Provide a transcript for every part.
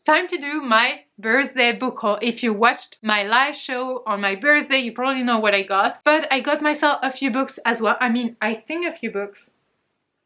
time to do my birthday book haul. If you watched my live show on my birthday, you probably know what I got. But I got myself a few books as well. I mean, I think a few books.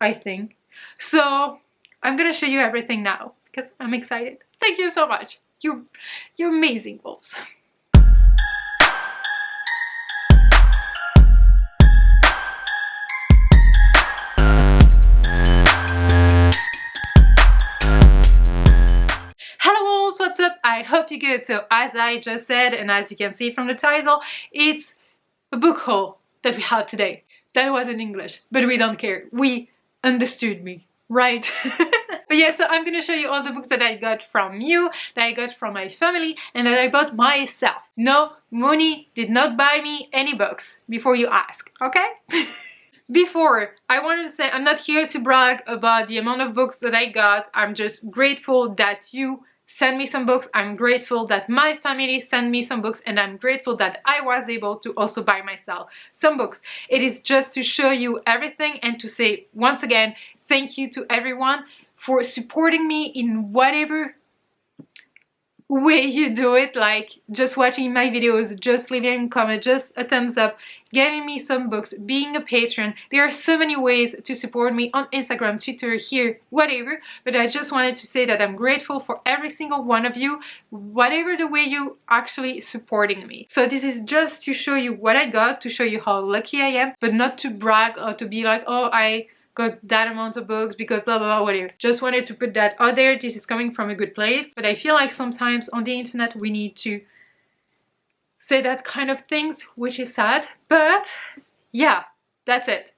I think. So I'm gonna show you everything now because I'm excited. Thank you so much. You're amazing, wolves. What's up? I hope you're good. So as I just said, and as you can see from the title, it's a book haul that we have today. That was in English, but we don't care. We understood me, right? But yeah, so I'm gonna show you all the books that I got from you, that I got from my family, and that I bought myself. No, Moni did not buy me any books before you ask, okay? Before, I wanted to say I'm not here to brag about the amount of books that I got. I'm just grateful that you send me some books. I'm grateful that my family sent me some books, and I'm grateful that I was able to also buy myself some books. It is just to show you everything and to say once again thank you to everyone for supporting me in whatever way you do it, like just watching my videos, just leaving a comment, just a thumbs up, getting me some books, being a patron. There are so many ways to support me on Instagram, Twitter, here, whatever, but I just wanted to say that I'm grateful for every single one of you, whatever the way you actually supporting me. So this is just to show you what I got, to show you how lucky I am, but not to brag or to be like, oh, I got that amount of books because blah blah blah, whatever. Just wanted to put that out there. This is coming from a good place, but I feel like sometimes on the internet we need to say that kind of things, which is sad, but yeah, that's it.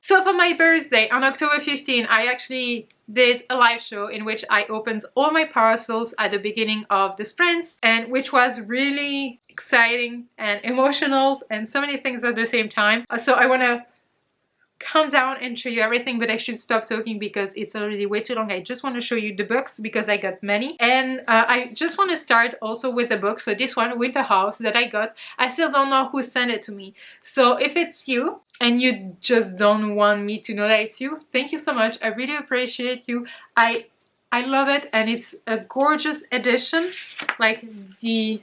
So for my birthday on October 15, I actually did a live show in which I opened all my parcels at the beginning of the sprints, and which was really exciting and emotional and so many things at the same time. So I want to calm down and show you everything, but I should stop talking because it's already way too long. I just want to show you the books because I got many, and I just want to start also with the book. So this one, Winter House, that I got, I still don't know who sent it to me. So if it's you and you just don't want me to know that it's you, thank you so much. I really appreciate you. I love it, and it's a gorgeous edition. Like the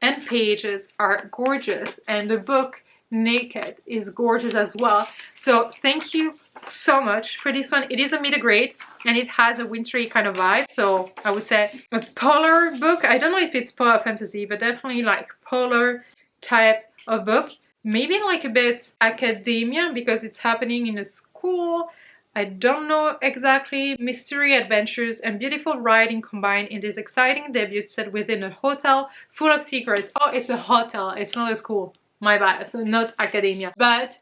end pages are gorgeous, and the book Naked is gorgeous as well. So thank you so much for this one. It is a middle grade and it has a wintry kind of vibe, so I would say a polar book. I don't know if it's polar fantasy, but definitely like polar type of book. Maybe like a bit academia because it's happening in a school. I don't know exactly. Mystery, adventures, and beautiful writing combined in this exciting debut set within a hotel full of secrets. Oh, it's a hotel, it's not a school. My bad, so not academia, but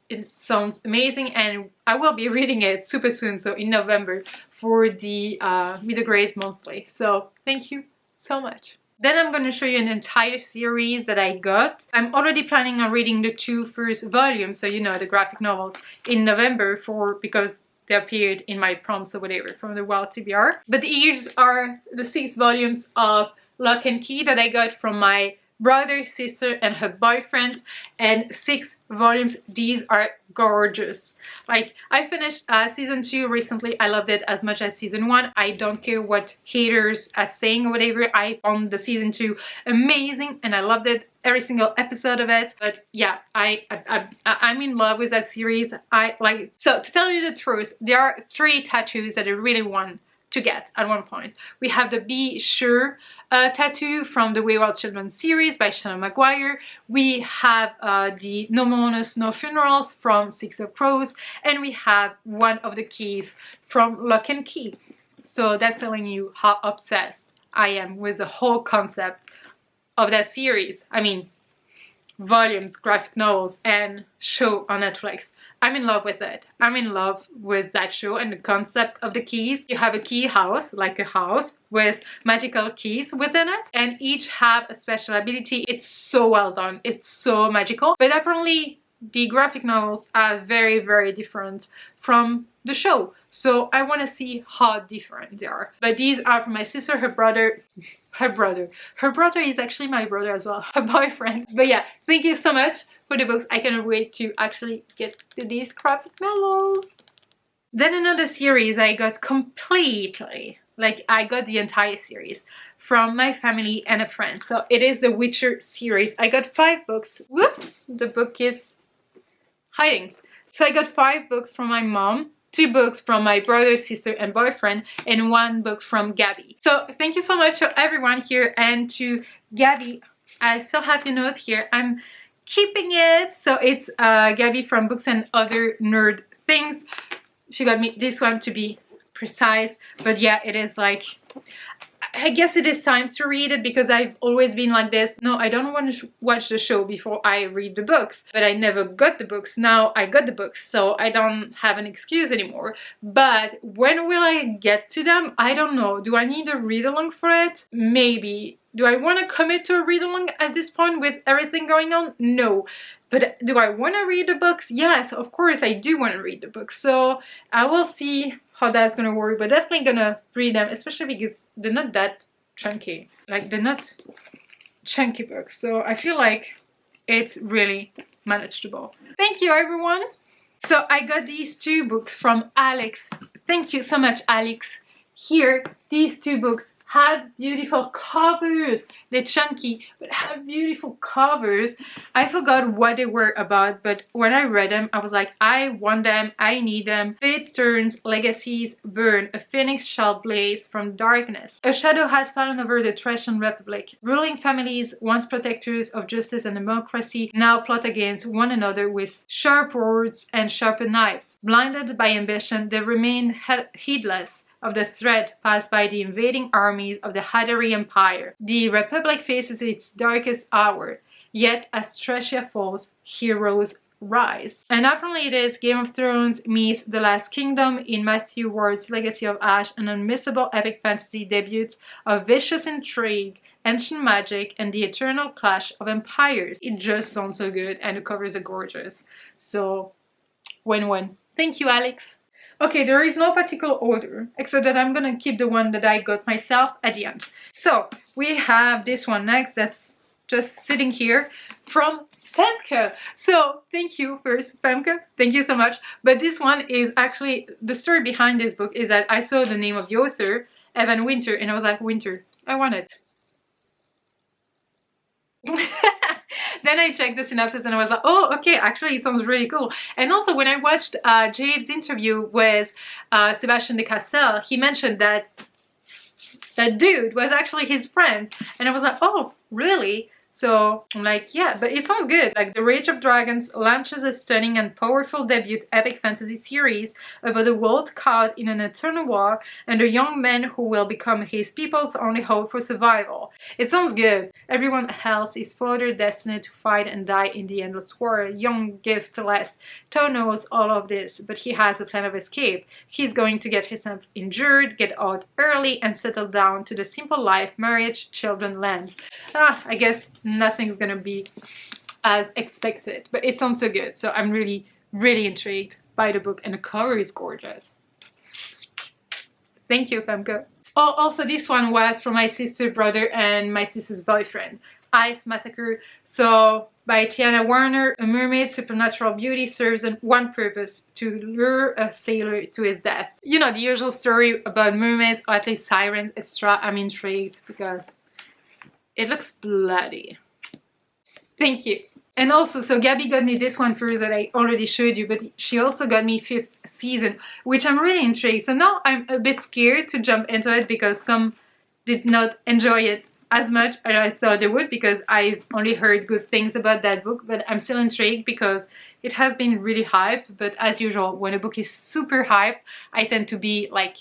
it sounds amazing, and I will be reading it super soon, so in November, for the middle grade monthly. So thank you so much. Then I'm going to show you an entire series that I got. I'm already planning on reading the 2 first volumes, so you know, the graphic novels, in November because they appeared in my prompts or whatever from the Wild TBR. But these are the 6 volumes of Lock and Key that I got from my brother, sister, and her boyfriend, and 6 volumes. These are gorgeous. Like, I finished season 2 recently. I loved it as much as season 1. I don't care what haters are saying or whatever. I found the season 2 amazing and I loved it, every single episode of it. But yeah, I'm in love with that series. I like it. So to tell you the truth, there are 3 tattoos that I really want to get at one point. We have the Be Sure tattoo from the Wayward Children series by Shannon Maguire. We have the No Mourners, No Funerals from 6 of Crows, and we have one of the keys from Lock and Key. So that's telling you how obsessed I am with the whole concept of that series. I mean, volumes, graphic novels, and show on Netflix. I'm in love with it. I'm in love with that show and the concept of the keys. You have a key house, like a house with magical keys within it, and each have a special ability. It's so well done. It's so magical. But apparently the graphic novels are very, very different from the show. So I want to see how different they are. But these are from my sister, her brother. Her brother is actually my brother as well, her boyfriend. But yeah, thank you so much for the books. I cannot wait to actually get to these graphic novels. Then another series I got completely Like, I got the entire series from my family and a friend. So it is the Witcher series. I got 5 books. Whoops, the book is hiding. So I got 5 books from my mom, 2 books from my brother, sister, and boyfriend, and 1 book from Gabby. So thank you so much to everyone here, and to Gabby. I still have your notes here. I'm keeping it. So it's Gabby from Books and Other Nerd Things. She got me this one, to be precise. But yeah, it is like, I guess it is time to read it, because I've always been like this. No, I don't want to watch the show before I read the books. But I never got the books. Now I got the books, so I don't have an excuse anymore. But when will I get to them? I don't know. Do I need a read along for it? Maybe. Do I want to commit to a read along at this point with everything going on? No. But do I want to read the books? Yes, of course I do want to read the books. So I will see how that's gonna work, but definitely gonna read them, especially because they're not that chunky. Like, they're not chunky books. So I feel like it's really manageable. Thank you, everyone. So I got these 2 books from Alex. Thank you so much, Alex. Here, these 2 books have beautiful covers. They're chunky, but have beautiful covers. I forgot what they were about, but when I read them, I was like, I want them, I need them. Fate turns, legacies burn, a phoenix shall blaze from darkness. A shadow has fallen over the Thracian Republic. Ruling families, once protectors of justice and democracy, now plot against one another with sharp words and sharpened knives. Blinded by ambition, they remain heedless of the threat passed by the invading armies of the Hadari Empire. The Republic faces its darkest hour, yet as Thracia falls, heroes rise. And apparently it is Game of Thrones meets The Last Kingdom in Matthew Ward's Legacy of Ash, an unmissable epic fantasy debut of vicious intrigue, ancient magic, and the eternal clash of empires. It just sounds so good, and the covers are gorgeous. So, win-win. Thank you, Alex. Okay, there is no particular order, except that I'm gonna keep the one that I got myself at the end. So, we have this one next that's just sitting here from Femke. So, thank you first, Femke. Thank you so much. But this one is actually, the story behind this book is that I saw the name of the author, Evan Winter, and I was like, Winter, I want it. Then I checked the synopsis and I was like, oh, okay, actually it sounds really cool. And also when I watched Jade's interview with Sebastian de Castel, he mentioned that that dude was actually his friend. And I was like, oh, really? So I'm like, yeah, but it sounds good. Like, The Rage of Dragons launches a stunning and powerful debut epic fantasy series about a world caught in an eternal war and a young man who will become his people's only hope for survival. It sounds good. Everyone else is further destined to fight and die in the endless war. Young giftless Tow knows all of this, but he has a plan of escape. He's going to get himself injured, get out early, and settle down to the simple life marriage, children, land. I guess nothing's gonna be as expected, but it sounds so good. So I'm really, really intrigued by the book, and the cover is gorgeous. Thank you, Femke. Oh, also this one was from my sister, brother, and my sister's boyfriend. Ice Massacre. So by Tiana Warner, a mermaid's supernatural beauty serves one purpose: to lure a sailor to his death. You know, the usual story about mermaids, or at least sirens, etc. I'm intrigued because it looks bloody. Thank you. And also, so Gabby got me this one first that I already showed you, but she also got me 5th season, which I'm really intrigued. So now I'm a bit scared to jump into it because some did not enjoy it as much as I thought they would, because I've only heard good things about that book, but I'm still intrigued because it has been really hyped. But as usual, when a book is super hyped, I tend to be like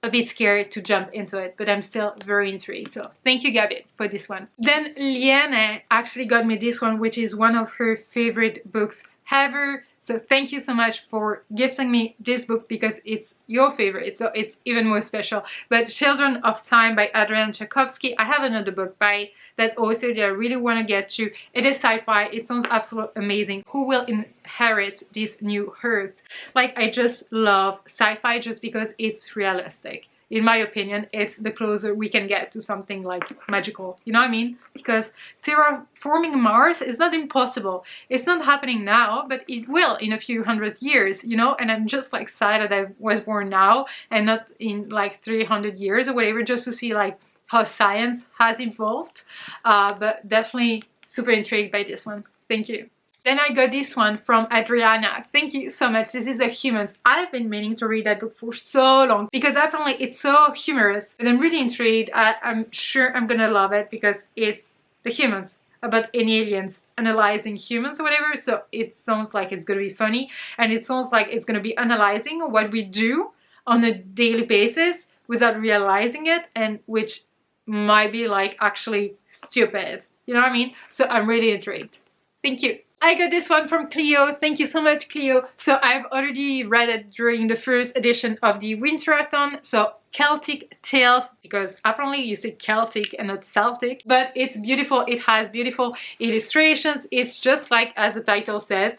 a bit scared to jump into it, but I'm still very intrigued. So thank you, Gabby, for this one. Then Liane actually got me this one, which is one of her favorite books ever. So thank you so much for gifting me this book, because it's your favorite, so it's even more special. But Children of Time by Adrian Tchaikovsky. I have another book by that author that I really want to get to. It is sci-fi. It sounds absolutely amazing. Who will inherit this new earth? Like, I just love sci-fi just because it's realistic. in my opinion, it's the closer we can get to something like magical, you know what I mean? Because terraforming Mars is not impossible. It's not happening now, but it will in a few hundred years, you know? And I'm just like excited I was born now and not in like 300 years or whatever, just to see like how science has evolved. But definitely super intrigued by this one. Thank you. Then I got this one from Adriana. Thank you so much. This is The Humans. I've been meaning to read that book for so long because apparently it's so humorous. But I'm really intrigued. I'm sure I'm gonna love it because it's The Humans, about aliens analyzing humans or whatever. So it sounds like it's gonna be funny, and it sounds like it's gonna be analyzing what we do on a daily basis without realizing it, and which might be like actually stupid. You know what I mean? So I'm really intrigued. Thank you. I got this one from Cleo. Thank you so much, Cleo. So I've already read it during the first edition of the Winter-a-thon. So Celtic Tales, because apparently you say Celtic and not Celtic, but it's beautiful. It has beautiful illustrations. It's just like, as the title says,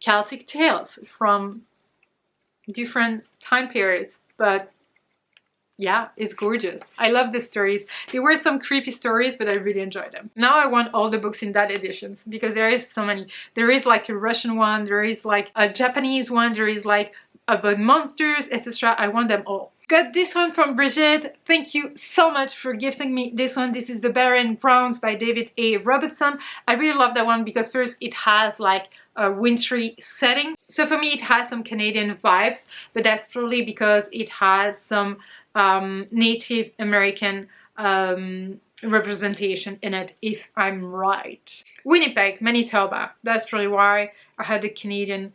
Celtic Tales from different time periods, but yeah, it's gorgeous. I love the stories. There were some creepy stories, but I really enjoyed them. Now I want all the books in that editions because there is so many. There is like a Russian one, there is like a Japanese one, there is like about monsters, etc. I want them all. Got this one from Brigitte. Thank you so much for gifting me this one. This is The Barren Grounds by David A. Robertson. I really love that one because first it has like a wintry setting. So for me it has some Canadian vibes, but that's probably because it has some Native American representation in it, if I'm right. Winnipeg, Manitoba. That's probably why I had the Canadian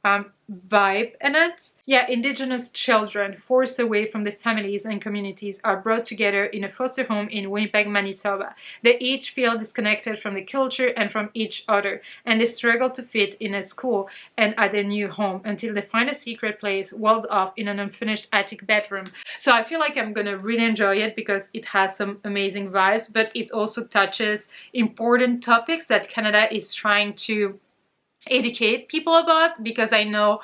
vibe in it. Yeah, Indigenous children forced away from their families and communities are brought together in a foster home in Winnipeg, Manitoba. They each feel disconnected from the culture and from each other, and they struggle to fit in a school and at their new home until they find a secret place walled off in an unfinished attic bedroom. So I feel like I'm gonna really enjoy it because it has some amazing vibes, but it also touches important topics that Canada is trying to educate people about, because I know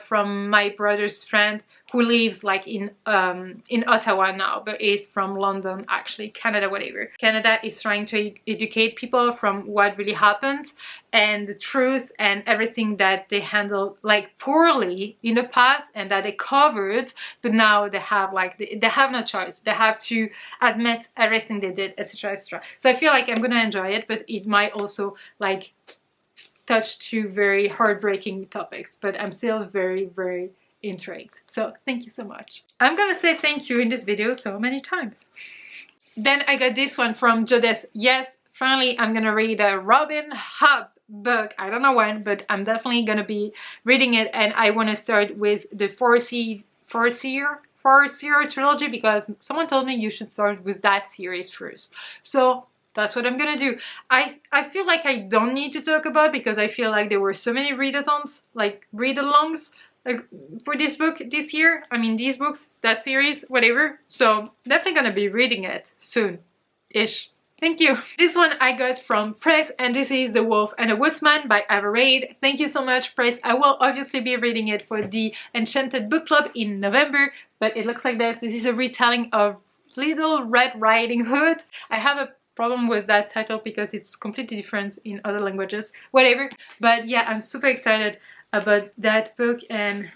from my brother's friend who lives like in Ottawa now, but is from London, actually, Canada, whatever. Canada is trying to educate people from what really happened and the truth and everything that they handled like poorly in the past and that they covered, but now they have like they have no choice. They have to admit everything they did, etc, etc. So I feel like I'm gonna enjoy it, but it might also like touch two very heartbreaking topics, but I'm still very, very intrigued. So thank you so much. I'm gonna say thank you in this video so many times. Then I got this one from Judith. Yes, finally I'm gonna read a Robin Hood book. I don't know when, but I'm definitely gonna be reading it, and I want to start with the Four Seer trilogy because someone told me you should start with that series first. So that's what I'm gonna do. I feel like I don't need to talk about because I feel like there were so many readathons, like read-alongs, like for this book this year. I mean these books, that series, whatever. So definitely gonna be reading it soon-ish. Thank you. This one I got from Press, and this is The Wolf and the Woodsman by Ava Reid. Thank you so much, Press. I will obviously be reading it for the Enchanted Book Club in November, but it looks like this. This is a retelling of Little Red Riding Hood. I have a problem with that title because it's completely different in other languages, whatever. But yeah, I'm super excited about that book, and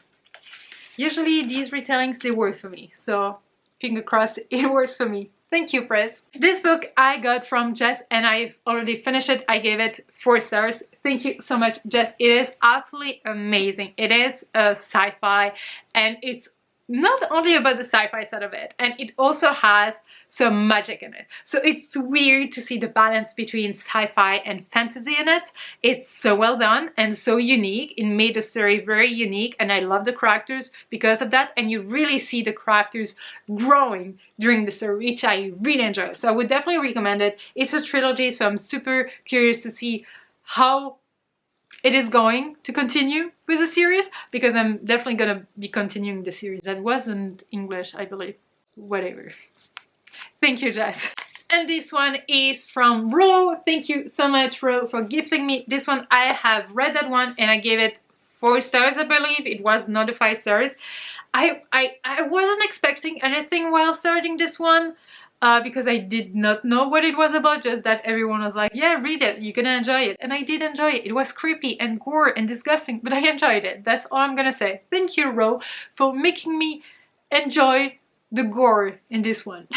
usually these retellings, they work for me, so finger crossed it works for me. Thank you, Press. This book I got from Jess and I've already finished it. I gave it 4 stars. Thank you so much, Jess. It is absolutely amazing. It is a sci-fi, and it's not only about the sci-fi side of it, and it also has some magic in it. So it's weird to see the balance between sci-fi and fantasy in it. It's so well done and so unique. It made the story very unique, and I love the characters because of that, and you really see the characters growing during the story, which I really enjoy. So I would definitely recommend it. It's a trilogy, so I'm super curious to see how it is going to continue with the series, because I'm definitely gonna be continuing the series. That wasn't English, I believe. Whatever. Thank you, Jess. And this one is from Ro. Thank you so much, Ro, for gifting me this one. I have read that one and I gave it 4 stars, I believe. It was not a 5 stars. I wasn't expecting anything while starting this one. Because I did not know what it was about, just that everyone was like, yeah, read it, you're gonna enjoy it. And I did enjoy it. It was creepy and gore and disgusting, but I enjoyed it. That's all I'm gonna say. Thank you, Ro, for making me enjoy the gore in this one.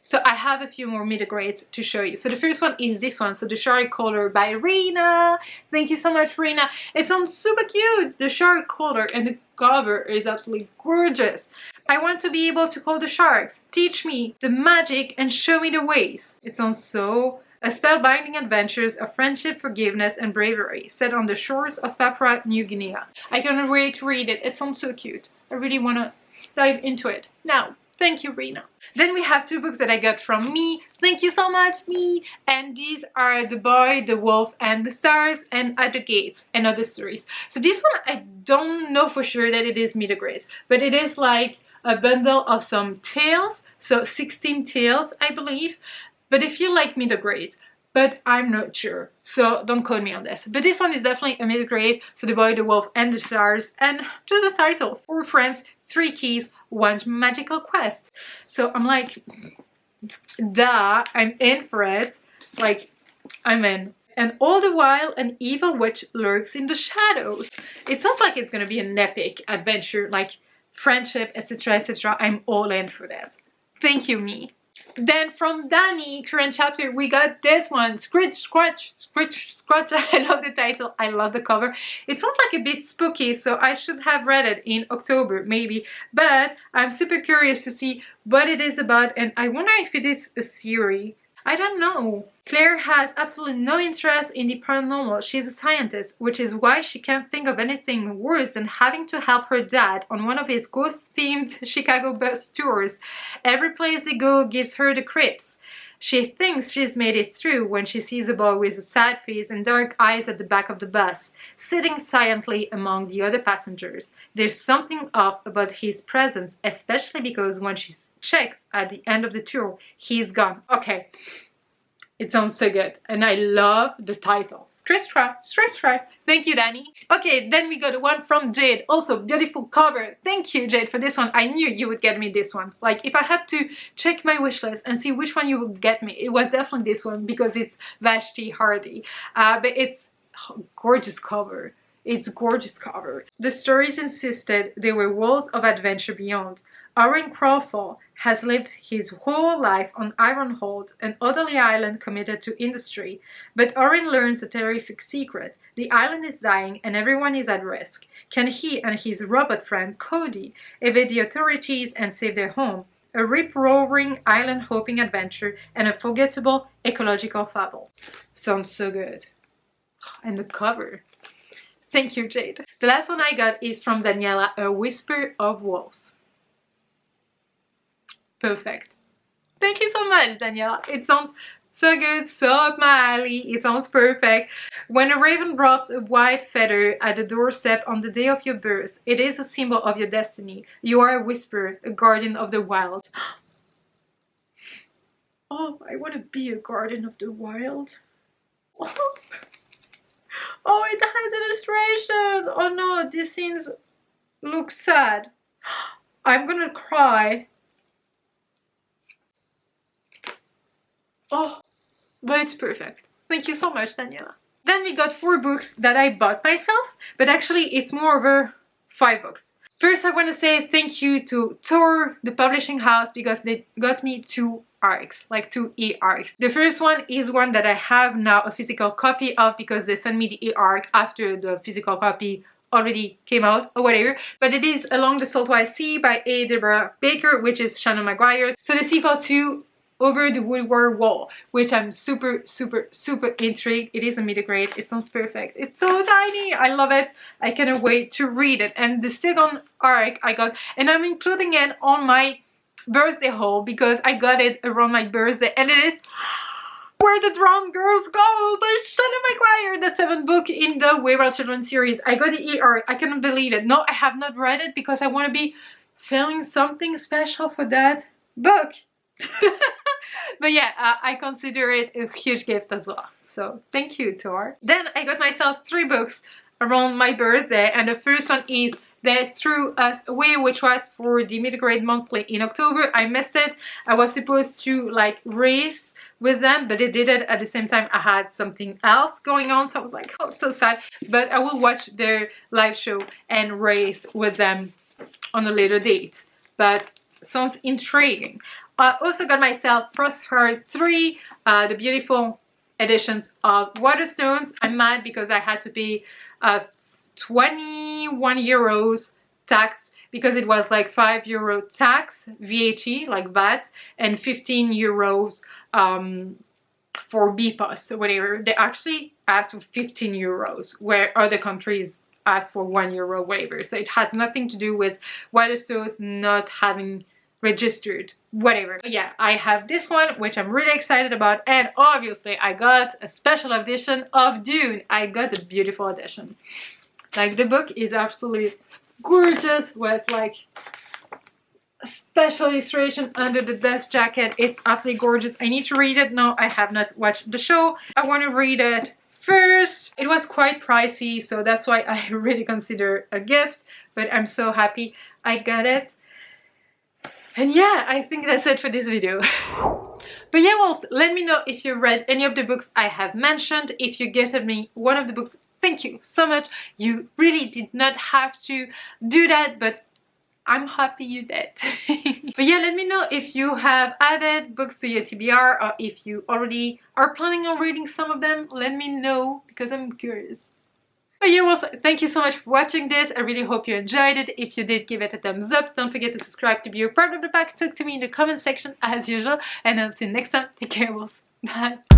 So I have a few more middle grades to show you. So the first one is this one, so The Shark Collar by Rena. Thank you so much, Rena. It sounds super cute, the shark collar, and the cover is absolutely gorgeous. I want to be able to call the sharks, teach me the magic and show me the ways. It sounds so... A spellbinding adventures of friendship, forgiveness, and bravery set on the shores of Papua New Guinea. I cannot wait to read it. It sounds so cute. I really want to dive into it now. Thank you, Rena. Then we have two books that I got from me. Thank you so much, me. And these are The Boy, the Wolf, and the Stars, and At the Gates, and other stories. So this one, I don't know for sure that it is middle grades, but it is like a bundle of some tales. So 16 tales, I believe. But if you like middle grades, but I'm not sure, so don't quote me on this. But this one is definitely a middle grade. So The Boy, the Wolf, and the Stars, and just the title: 4 friends, 3 keys, 1 magical quest. So I'm like, duh, I'm in for it. Like, I'm in. And all the while, an evil witch lurks in the shadows. It sounds like it's gonna be an epic adventure, like friendship, etc, etc. I'm all in for that. Thank you, me. Then from Danny, current chapter, we got this one, Squish Scratch, Squish Scratch. I love the title, I love the cover. It sounds like a bit spooky, so I should have read it in October, maybe. But I'm super curious to see what it is about, and I wonder if it is a series. I don't know. Claire has absolutely no interest in the paranormal. She's a scientist, which is why she can't think of anything worse than having to help her dad on one of his ghost-themed Chicago bus tours. Every place they go gives her the creeps. She thinks she's made it through when she sees a boy with a sad face and dark eyes at the back of the bus, sitting silently among the other passengers. There's something off about his presence, especially because when she checks at the end of the tour, he's gone. Okay, it sounds so good, and I love the title. Squish Scratch, Squish Scratch. Thank you, Danny. Okay, then we got the one from Jade. Also, beautiful cover. Thank you, Jade, for this one. I knew you would get me this one. Like, if I had to check my wish list and see which one you would get me, it was definitely this one because it's Vashti Hardy. But it's gorgeous cover. It's gorgeous cover. The stories insisted there were worlds of adventure beyond. Oren Crawford has lived his whole life on Ironhold, an otherly island committed to industry. But Oren learns a terrific secret. The island is dying and everyone is at risk. Can he and his robot friend Cody evade the authorities and save their home? A rip-roaring island-hopping adventure and a forgettable ecological fable. Sounds so good. And the cover. Thank you, Jade. The last one I got is from Daniela, A Whisper of Wolves. Perfect. Thank you so much, Daniela. It sounds so good, so up my alley. It sounds perfect. When a raven drops a white feather at the doorstep on the day of your birth, it is a symbol of your destiny. You are a whisperer, a guardian of the wild. Oh, I want to be a guardian of the wild. Oh, it has illustrations. Oh no, these scenes look sad. I'm gonna cry. Oh, but it's perfect. Thank you so much, Daniela. Then we got 4 books that I bought myself, but actually it's more over 5 books. First, I want to say thank you to Tor, the publishing house, because they got me 2 arcs, like 2 e-arcs. The first one is one that I have now a physical copy of because they sent me the e-arc after the physical copy already came out or whatever. But it is Along the Saltwater Sea by A. Deborah Baker, which is Shannon Maguire's. So the sequel to Over the Woodward Wall, which I'm super intrigued. It is a middle grade. It sounds perfect. It's so tiny. I love it. I cannot wait to read it. And the second arc I got, and I'm including it on my birthday haul because I got it around my birthday, and it is Where the Drowned Girls Go by Shannon Maguire, the 7th book in the Wayward Children series. I got the e-arc. I cannot believe it. No, I have not read it because I want to be feeling something special for that book. But yeah, I consider it a huge gift as well. So thank you, Tor. Then I got myself 3 books around my birthday, and the first one is they threw us away, which was for the middle grade monthly in October. I missed it. I was supposed to like race with them, but they did it at the same time. I had something else going on, so I was like, oh, so sad. But I will watch their live show and race with them on a later date. But sounds intriguing. I also got myself Frostheart 3, the beautiful editions of Waterstones. I'm mad because I had to pay 21 euros tax, because it was like €5 tax, VAT, like VAT, and 15 euros for BPOS or whatever. They actually asked for 15 euros, where other countries ask for €1, whatever. So it has nothing to do with Waterstones not having registered, whatever. But yeah, I have this one, which I'm really excited about, and obviously I got a special edition of Dune. I got a beautiful edition. Like, the book is absolutely gorgeous with like a special illustration under the dust jacket. It's absolutely gorgeous. I need to read it. No, I have not watched the show. I want to read it first. It was quite pricey, so that's why I really consider a gift, but I'm so happy I got it. And yeah, I think that's it for this video. But yeah, well, let me know if you read any of the books I have mentioned. If you gifted me one of the books, thank you so much. You really did not have to do that, but I'm happy you did. But yeah, let me know if you have added books to your TBR, or if you already are planning on reading some of them. Let me know, because I'm curious. But yeah, well, thank you so much for watching this. I really hope you enjoyed it. If you did, give it a thumbs up. Don't forget to subscribe to be a part of the pack. Talk to me in the comment section as usual. And until next time, take care, wolves. Bye.